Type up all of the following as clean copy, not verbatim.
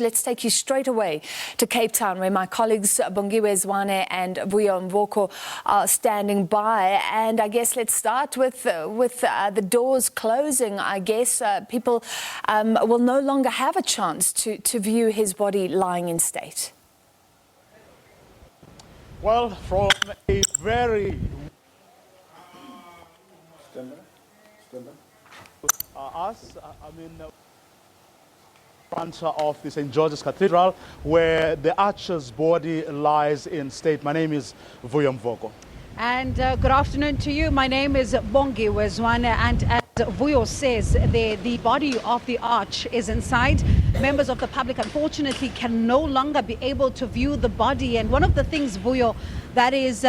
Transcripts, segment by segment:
Let's take you straight away to Cape Town, where my colleagues Bongiwe, Zwane and Vuyo, Mvoko are standing by. And I guess let's start with the doors closing. I guess people will no longer have a chance to view his body lying in state. Well, from a very front of the St. George's Cathedral, where the Archer's body lies in state. My name is Vuyo Mvoko. And good afternoon to you. My name is Bongiwe, Zwane, and as Vuyo says, the body of the arch is inside. Members of the public, unfortunately, can no longer be able to view the body. And one of the things, Vuyo, that is,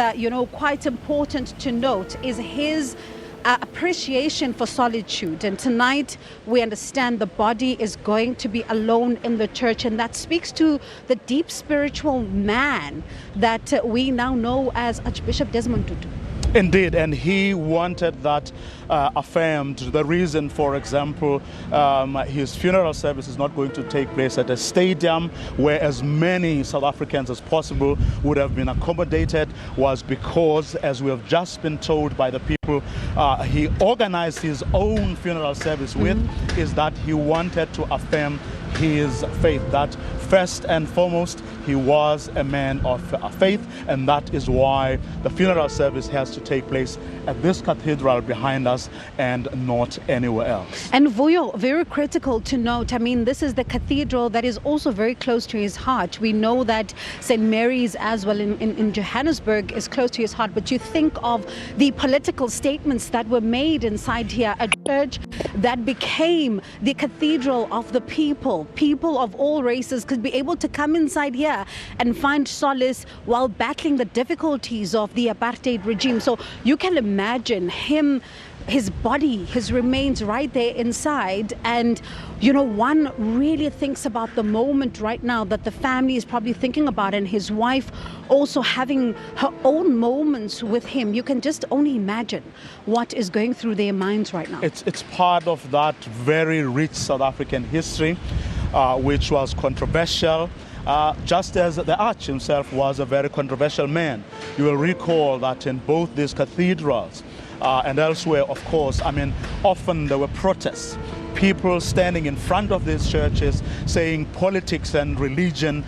quite important to note is his appreciation for solitude. And tonight we understand the body is going to be alone in the church, and that speaks to the deep spiritual man that we now know as Archbishop Desmond Tutu. Indeed, and he wanted that affirmed. The reason, for example, his funeral service is not going to take place at a stadium where as many South Africans as possible would have been accommodated was because, as we have just been told by the people he organized his own funeral service with, is that he wanted to affirm his faith, that first and foremost he was a man of faith, and that is why the funeral service has to take place at this cathedral behind us and not anywhere else. And Vuyo, very critical to note, I mean, this is the cathedral that is also very close to his heart. We know that St. Mary's as well in Johannesburg is close to his heart, but you think of the political statements that were made inside here, a church that became the cathedral of the people. People of all races could be able to come inside here and find solace while battling the difficulties of the apartheid regime. So you can imagine him, his body, his remains right there inside. And, one really thinks about the moment right now that the family is probably thinking about, and his wife also having her own moments with him. You can just only imagine what is going through their minds right now. It's part of that very rich South African history, which was controversial. Just as the Arch himself was a very controversial man. You will recall that in both these cathedrals and elsewhere, of course, often there were protests. People standing in front of these churches saying politics and religion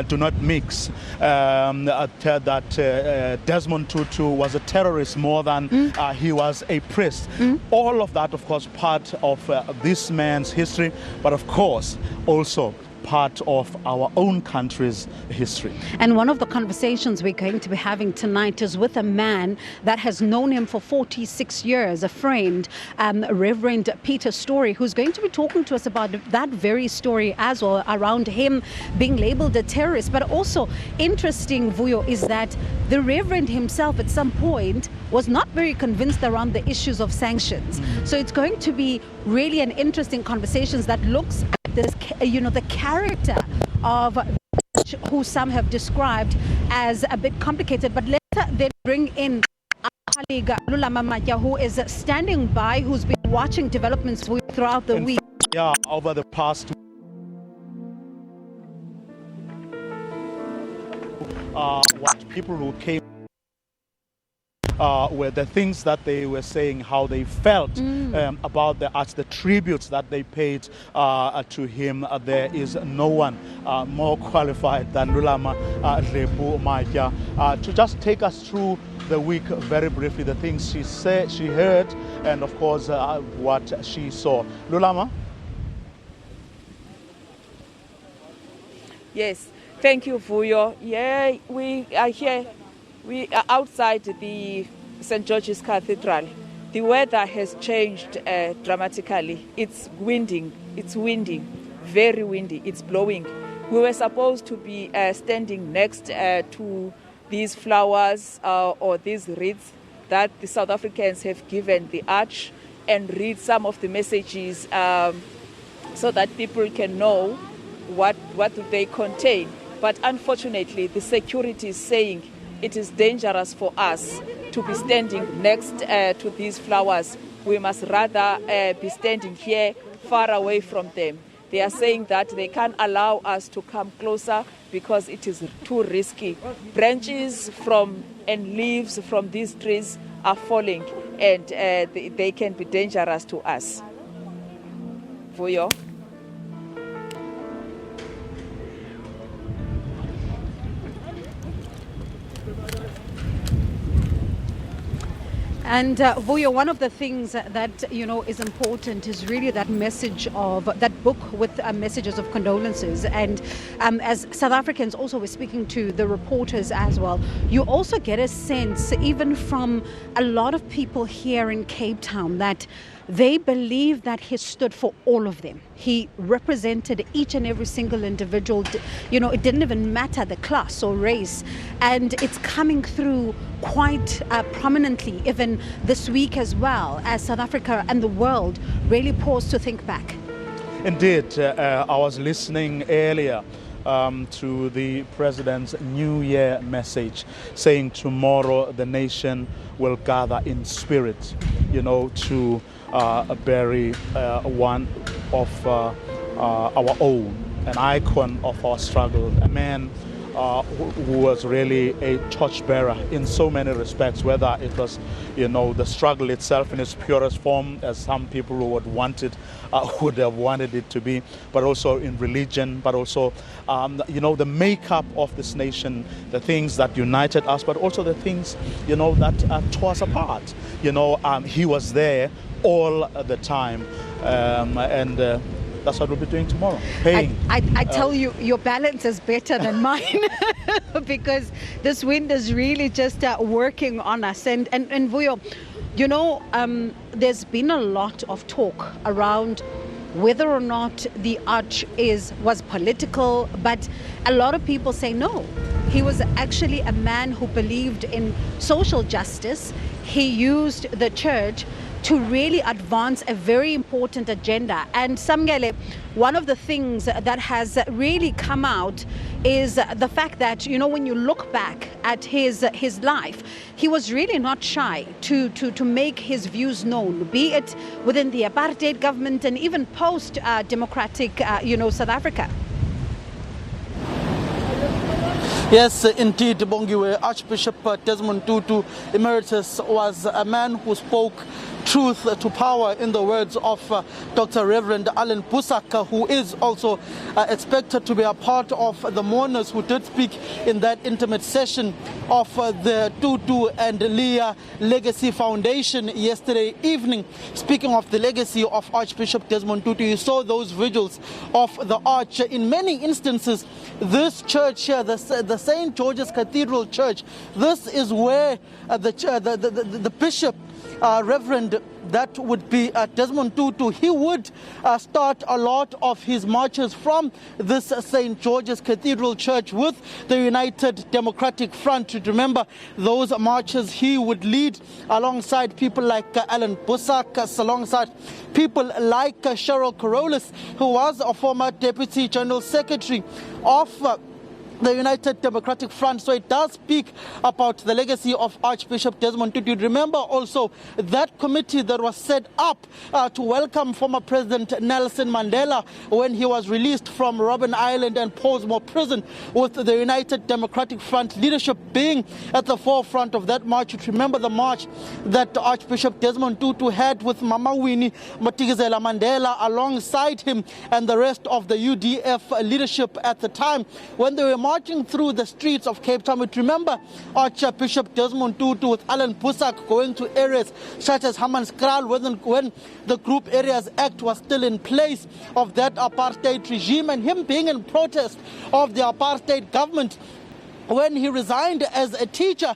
do not mix. That Desmond Tutu was a terrorist more than he was a priest. All of that, of course, part of this man's history, but of course also part of our own country's history. And one of the conversations we're going to be having tonight is with a man that has known him for 46 years, a friend, Reverend Peter Story, who's going to be talking to us about that very story as well, around him being labeled a terrorist. But also interesting, Vuyo, is that the Reverend himself at some point was not very convinced around the issues of sanctions. So it's going to be really an interesting conversation that looks at this, the character of who some have described as a bit complicated. But let's then bring in our colleague Lula, who is standing by, who's been watching developments throughout the week. Yeah, over the past what people who came were the things that they were saying, how they felt about the arch, the tributes that they paid to him. There is no one more qualified than Lulama to just take us through the week very briefly, the things she said, she heard, and of course what she saw. Lulama? Yes, thank you, Vuyo. Yeah, we are here. We are outside the St. George's Cathedral. The weather has changed dramatically. It's windy, very windy, it's blowing. We were supposed to be standing next to these flowers or these wreaths that the South Africans have given the arch, and read some of the messages so that people can know what they contain. But unfortunately, the security is saying it is dangerous for us to be standing next to these flowers. We must rather be standing here far away from them. They are saying that they can't allow us to come closer because it is too risky. Branches and leaves from these trees are falling, and they can be dangerous to us. Vuyo. And Vuyo, one of the things that is important is really that message of that book with messages of condolences. And as South Africans also were speaking to the reporters as well, you also get a sense, even from a lot of people here in Cape Town, that they believe that he stood for all of them. He represented each and every single individual. It didn't even matter the class or race. And it's coming through quite prominently, even this week as well, as South Africa and the world really pause to think back. Indeed, I was listening earlier to the President's New Year message, saying tomorrow the nation will gather in spirit, to bury one of our own, an icon of our struggle, a man who was really a torchbearer in so many respects, whether it was, the struggle itself in its purest form, as some people would have wanted it to be, but also in religion, but also, the makeup of this nation, the things that united us, but also the things, that tore us apart. He was there all the time, and that's what we'll be doing tomorrow. Paying. I tell you, your balance is better than mine because this wind is really just working on us. And Vuyo, there's been a lot of talk around whether or not the arch was political, but a lot of people say no. He was actually a man who believed in social justice. He used the church to really advance a very important agenda. And Samgele, one of the things that has really come out is the fact that, when you look back at his life, he was really not shy to make his views known, be it within the apartheid government and even post-democratic, South Africa. Yes, indeed, Bongiwe. Archbishop Desmond Tutu Emeritus was a man who spoke truth to power, in the words of Dr. Reverend Alan Busaka, who is also expected to be a part of the mourners who did speak in that intimate session of the Tutu and Leah Legacy Foundation yesterday evening. Speaking of the legacy of Archbishop Desmond Tutu, you saw those vigils of the arch. In many instances, this church here, the St. George's Cathedral Church, this is where the bishop, Reverend, that would be Desmond Tutu, he would start a lot of his marches from this St. George's Cathedral Church with the United Democratic Front. To remember those marches, he would lead alongside people like Alan Busaka, alongside people like Cheryl Carolus, who was a former Deputy General Secretary of the United Democratic Front. So it does speak about the legacy of Archbishop Desmond Tutu. Remember also that committee that was set up to welcome former President Nelson Mandela when he was released from Robben Island and Pollsmoor Prison, with the United Democratic Front leadership being at the forefront of that march. Remember the march that Archbishop Desmond Tutu had with Mama Winnie Madikizela Mandela alongside him and the rest of the UDF leadership at the time when they were marching through the streets of Cape Town. But remember Archbishop Desmond Tutu with Alan Busaka going to areas such as Hammanskraal when the Group Areas Act was still in place of that apartheid regime, and him being in protest of the apartheid government when he resigned as a teacher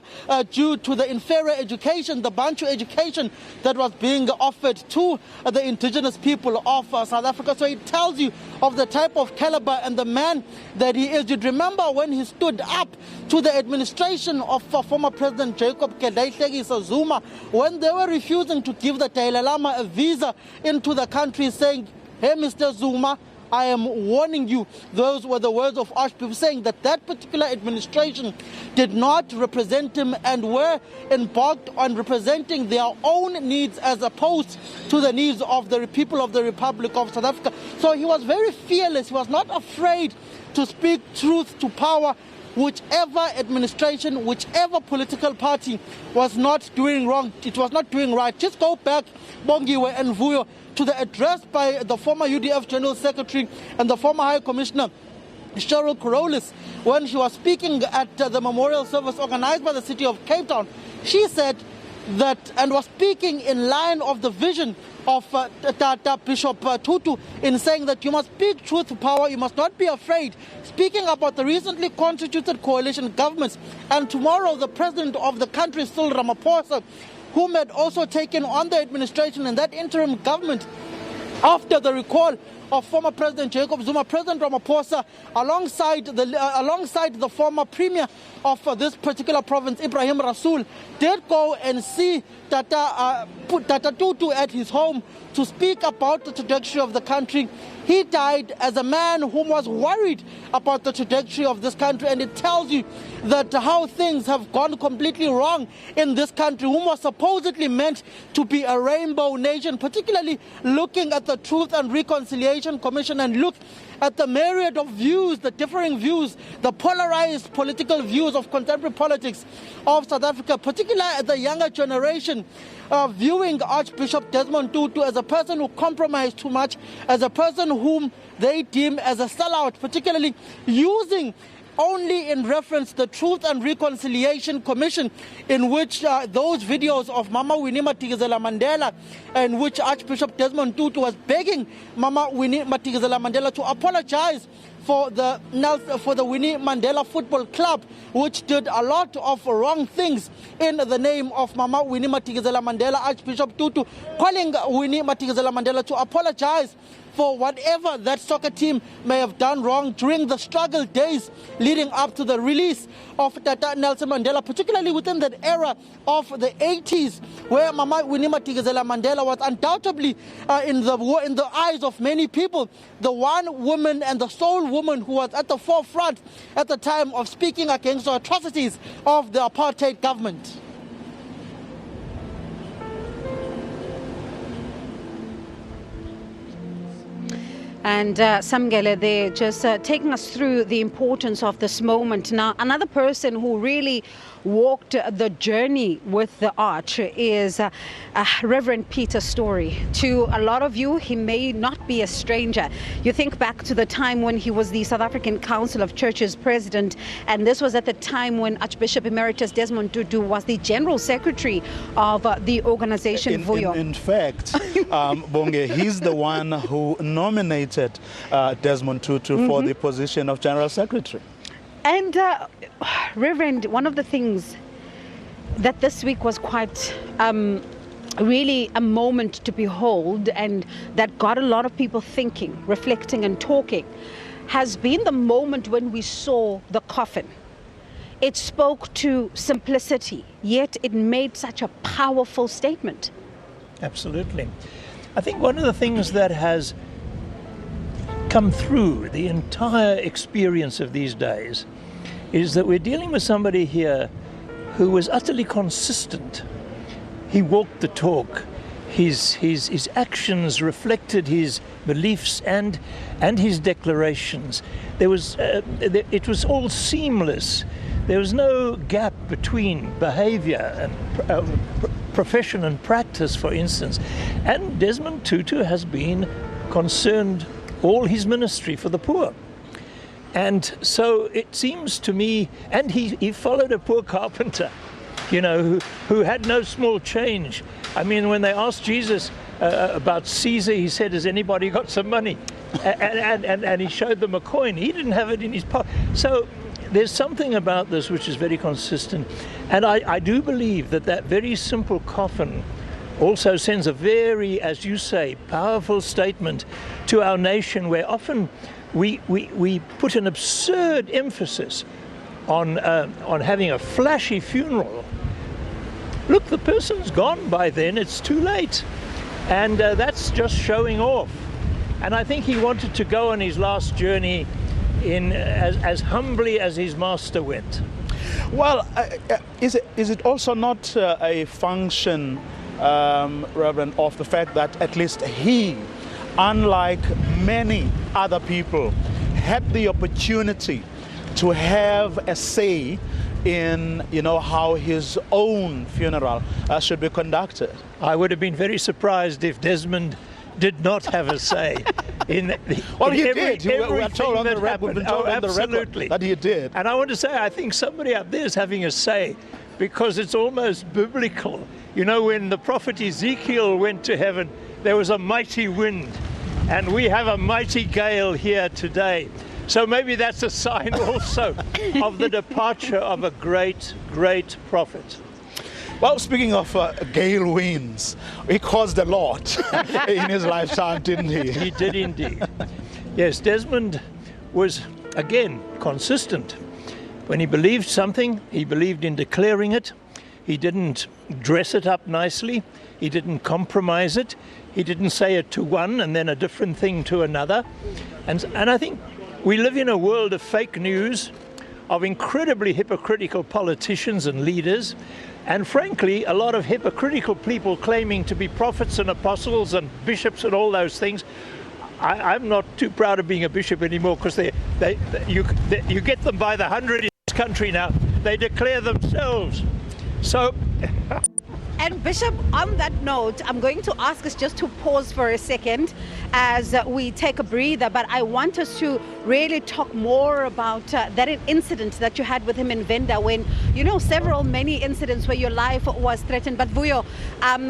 due to the inferior education, the Bantu education that was being offered to the indigenous people of South Africa. So it tells you of the type of caliber and the man that he is. You'd remember when he stood up to the administration of former President Jacob Gedaihlekisa Zuma when they were refusing to give the Dalai Lama a visa into the country, saying, "Hey, Mr. Zuma, I am warning you. Those were the words of Archbishop, saying that that particular administration did not represent him and were embarked on representing their own needs as opposed to the needs of the people of the Republic of South Africa. So he was very fearless. He was not afraid to speak truth to power. Whichever administration, whichever political party was not doing wrong, it was not doing right. Just go back, Bongiwe and Vuyo, to the address by the former UDF General Secretary and the former High Commissioner, Cheryl Corollis, when she was speaking at the memorial service organized by the city of Cape Town. She said that, and was speaking in line of the vision of Bishop Tutu, in saying that you must speak truth to power, you must not be afraid, speaking about the recently constituted coalition governments. And tomorrow the president of the country, Cyril Ramaphosa, whom had also taken on the administration in that interim government after the recall of former President Jacob Zuma, President Ramaphosa, alongside the former premier of this particular province, Ibrahim Rasool, did go and see Tata Tutu at his home to speak about the trajectory of the country. He died as a man who was worried about the trajectory of this country, and it tells you that how things have gone completely wrong in this country, whom was supposedly meant to be a rainbow nation, particularly looking at the Truth and Reconciliation Commission and look at the myriad of views, the differing views, the polarized political views of contemporary politics of South Africa, particularly the younger generation, viewing Archbishop Desmond Tutu as a person who compromised too much, as a person whom they deem as a sellout, particularly using only in reference the Truth and Reconciliation Commission, in which those videos of Mama Winnie Madikizela-Mandela, in which Archbishop Desmond Tutu was begging Mama Winnie Madikizela-Mandela to apologize for the Winnie Mandela Football Club, which did a lot of wrong things in the name of Mama Winnie Madikizela-Mandela. Archbishop Tutu calling Winnie Madikizela-Mandela to apologize for whatever that soccer team may have done wrong during the struggle days leading up to the release of Tata Nelson Mandela, particularly within that era of the 80s, where Mama Winnie Madikizela-Mandela was undoubtedly, in the eyes of many people, the one woman and the sole woman who was at the forefront at the time of speaking against the atrocities of the apartheid government. And Samgele, they're just taking us through the importance of this moment. Now, another person who really walked the journey with the arch is Reverend Peter Story. To a lot of you, he may not be a stranger. You think back to the time when he was the South African Council of Churches president, and this was at the time when Archbishop Emeritus Desmond Tutu was the General Secretary of the organization Vuyo. In fact, Bonge, he's the one who nominated Desmond Tutu for the position of General Secretary. And Reverend, one of the things that this week was quite really a moment to behold, and that got a lot of people thinking, reflecting and talking, has been the moment when we saw the coffin. It spoke to simplicity, yet it made such a powerful statement. Absolutely. I think one of the things that has come through the entire experience of these days is that we're dealing with somebody here who was utterly consistent. He walked the talk. His actions reflected his beliefs and his declarations. It was all seamless. There was no gap between behavior and profession and practice, for instance. And Desmond Tutu has been concerned all his ministry for the poor. And so it seems to me, and he followed a poor carpenter, you know, who had no small change. I mean, when they asked Jesus about Caesar, he said, has anybody got some money? And he showed them a coin. He didn't have it in his pocket. So there's something about this which is very consistent. And I do believe that very simple coffin also sends a very, as you say, powerful statement to our nation, where often we put an absurd emphasis on having a flashy funeral. Look, the person's gone by then, it's too late. And that's just showing off. And I think he wanted to go on his last journey in as humbly as his master went. Well, is it also not a function, Reverend, of the fact that at least he, unlike many other people, had the opportunity to have a say in, how his own funeral should be conducted? I would have been very surprised if Desmond did not have a say in well, he every, did. We are told on the record, absolutely. That he did. And I want to say, I think somebody up there is having a say, because it's almost biblical. When the prophet Ezekiel went to heaven, there was a mighty wind, and we have a mighty gale here today. So maybe that's a sign also of the departure of a great, great prophet. Well, speaking of gale winds, he caused a lot in his lifetime, didn't he? He did indeed. Yes, Desmond was, again, consistent. When he believed something, he believed in declaring it. He didn't dress it up nicely. He didn't compromise it. He didn't say it to one and then a different thing to another. And I think we live in a world of fake news, of incredibly hypocritical politicians and leaders, and frankly, a lot of hypocritical people claiming to be prophets and apostles and bishops and all those things. I'm not too proud of being a bishop anymore, because you get them by the hundred in this country now. They declare themselves. So. And Bishop, on that note, I'm going to ask us just to pause for a second as we take a breather, but I want us to really talk more about that incident that you had with him in Venda, when, many incidents where your life was threatened. But Vuyo,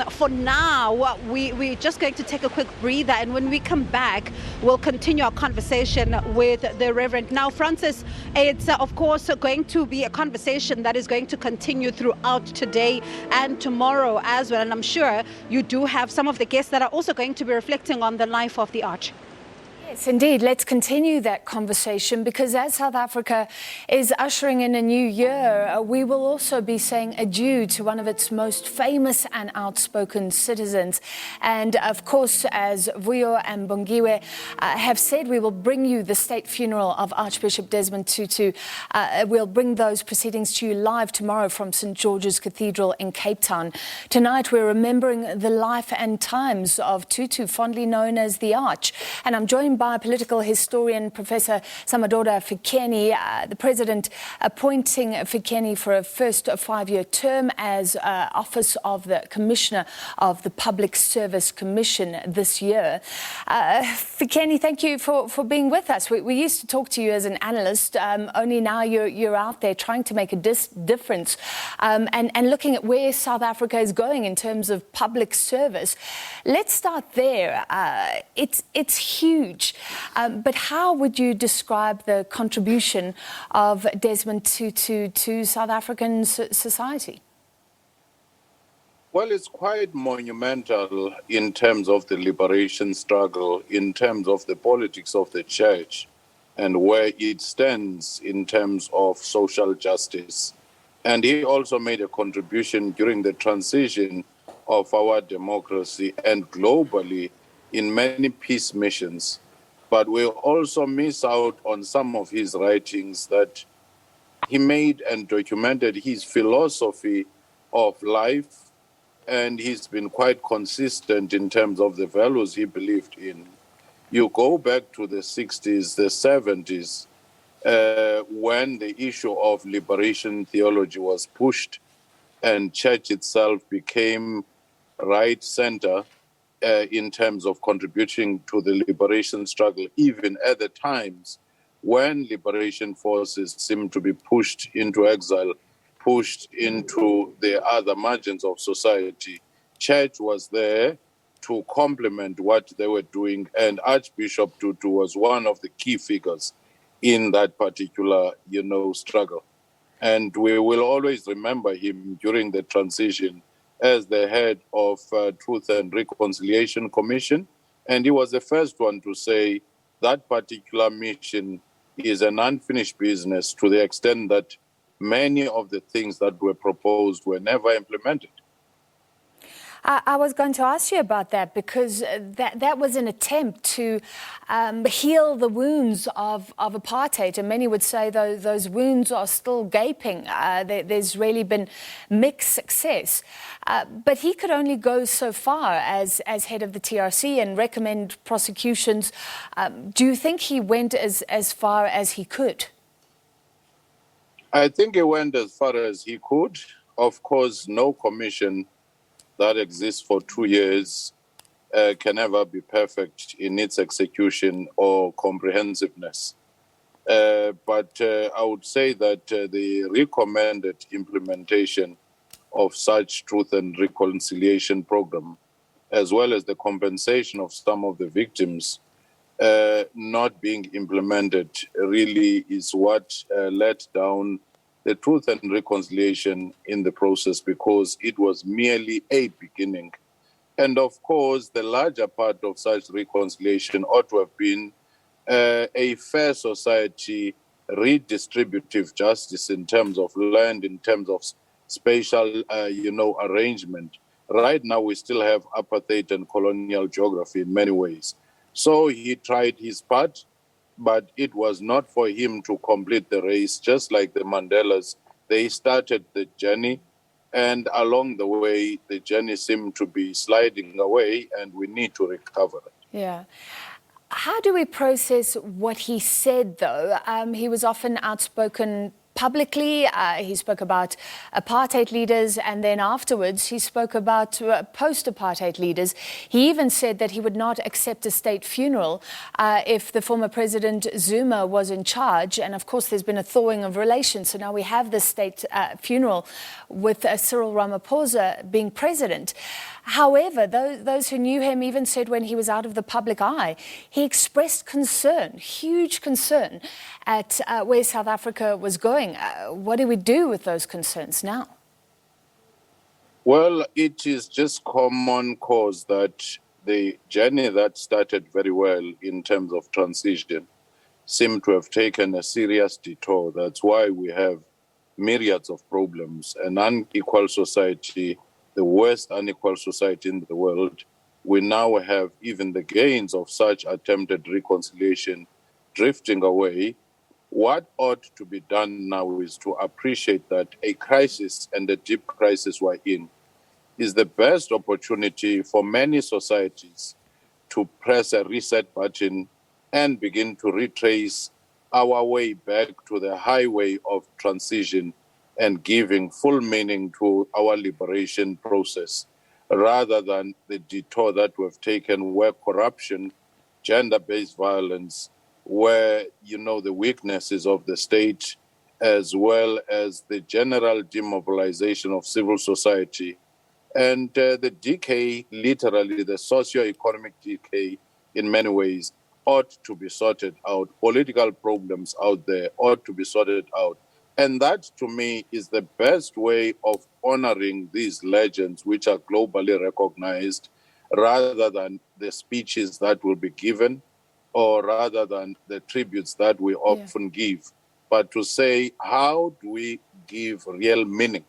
for now, we're just going to take a quick breather, and when we come back, we'll continue our conversation with the Reverend. Now, Francis, it's of course going to be a conversation that is going to continue throughout today and tomorrow as well, and I'm sure you do have some of the guests that are also going to be reflecting on the life of the Arch. Yes, indeed. Let's continue that conversation, because as South Africa is ushering in a new year, we will also be saying adieu to one of its most famous and outspoken citizens. And of course, as Vuyo and Bongiwe have said, we will bring you the state funeral of Archbishop Desmond Tutu. We'll bring those proceedings to you live tomorrow from St. George's Cathedral in Cape Town. Tonight, we're remembering the life and times of Tutu, fondly known as the Arch. And I'm joined by political historian Professor Somadoda Fikeni, the President appointing Fikeni for a first 5-year term as Office of the Commissioner of the Public Service Commission this year. Fikeni, thank you for being with us. We used to talk to you as an analyst, only now you're out there trying to make a difference and looking at where South Africa is going in terms of public service. Let's start there. It's huge. But how would you describe the contribution of Desmond Tutu to South African society? Well, it's quite monumental in terms of the liberation struggle, in terms of the politics of the church, and where it stands in terms of social justice. And he also made a contribution during the transition of our democracy and globally in many peace missions. But we'll also miss out on some of his writings that he made and documented his philosophy of life, and he's been quite consistent in terms of the values he believed in. You go back to the 60s, the 70s, when the issue of liberation theology was pushed and church itself became right center in terms of contributing to the liberation struggle, even at the times when liberation forces seemed to be pushed into exile, pushed into the other margins of society. Church was there to complement what they were doing, and Archbishop Tutu was one of the key figures in that particular, struggle. And we will always remember him during the transition as the head of Truth and Reconciliation Commission. And he was the first one to say that particular mission is an unfinished business, to the extent that many of the things that were proposed were never implemented. I was going to ask you about that because that was an attempt to heal the wounds of apartheid, and many would say those wounds are still gaping. There's really been mixed success. But he could only go so far as head of the TRC and recommend prosecutions. Do you think he went as far as he could? I think he went as far as he could. Of course, no commission that exists for 2 years can ever be perfect in its execution or comprehensiveness. But I would say that the recommended implementation of such truth and reconciliation program, as well as the compensation of some of the victims not being implemented, really is what let down the truth and reconciliation in the process, because it was merely a beginning. And of course, the larger part of such reconciliation ought to have been a fair society, redistributive justice in terms of land, in terms of spatial, arrangement. Right now, we still have apartheid and colonial geography in many ways. So he tried his part, but it was not for him to complete the race. Just like the Mandelas, they started the journey, and along the way, the journey seemed to be sliding away, and we need to recover it. Yeah. How do we process what he said, though? He was often outspoken publicly. He spoke about apartheid leaders, and then afterwards he spoke about post-apartheid leaders. He even said that he would not accept a state funeral if the former president Zuma was in charge. And of course, there's been a thawing of relations. So now we have this state funeral with Cyril Ramaphosa being president. However, those who knew him even said when he was out of the public eye, he expressed concern, huge concern at where South Africa was going. What do we do with those concerns now? Well, it is just common cause that the journey that started very well in terms of transition seemed to have taken a serious detour. That's why we have myriads of problems, an unequal society, the worst unequal society in the world. We now have even the gains of such attempted reconciliation drifting away. What ought to be done now is to appreciate that a crisis, and a deep crisis we're in, is the best opportunity for many societies to press a reset button and begin to retrace our way back to the highway of transition and giving full meaning to our liberation process, rather than the detour that we've taken where corruption, gender-based violence, where, the weaknesses of the state, as well as the general demobilization of civil society, and the decay, literally the socio-economic decay in many ways, ought to be sorted out. Political problems out there ought to be sorted out. And that, to me, is the best way of honoring these legends, which are globally recognized, rather than the speeches that will be given, or rather than the tributes that we often give. But to say, how do we give real meaning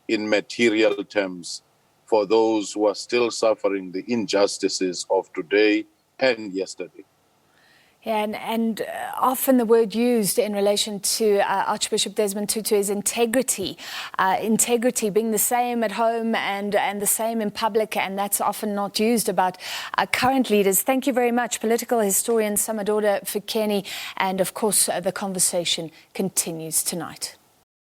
in material terms for those who are still suffering the injustices of today and yesterday? Yeah, and often the word used in relation to Archbishop Desmond Tutu is integrity. Integrity being the same at home and the same in public, and that's often not used about current leaders. Thank you very much, political historian Somadoda Fikeni, and of course the conversation continues tonight.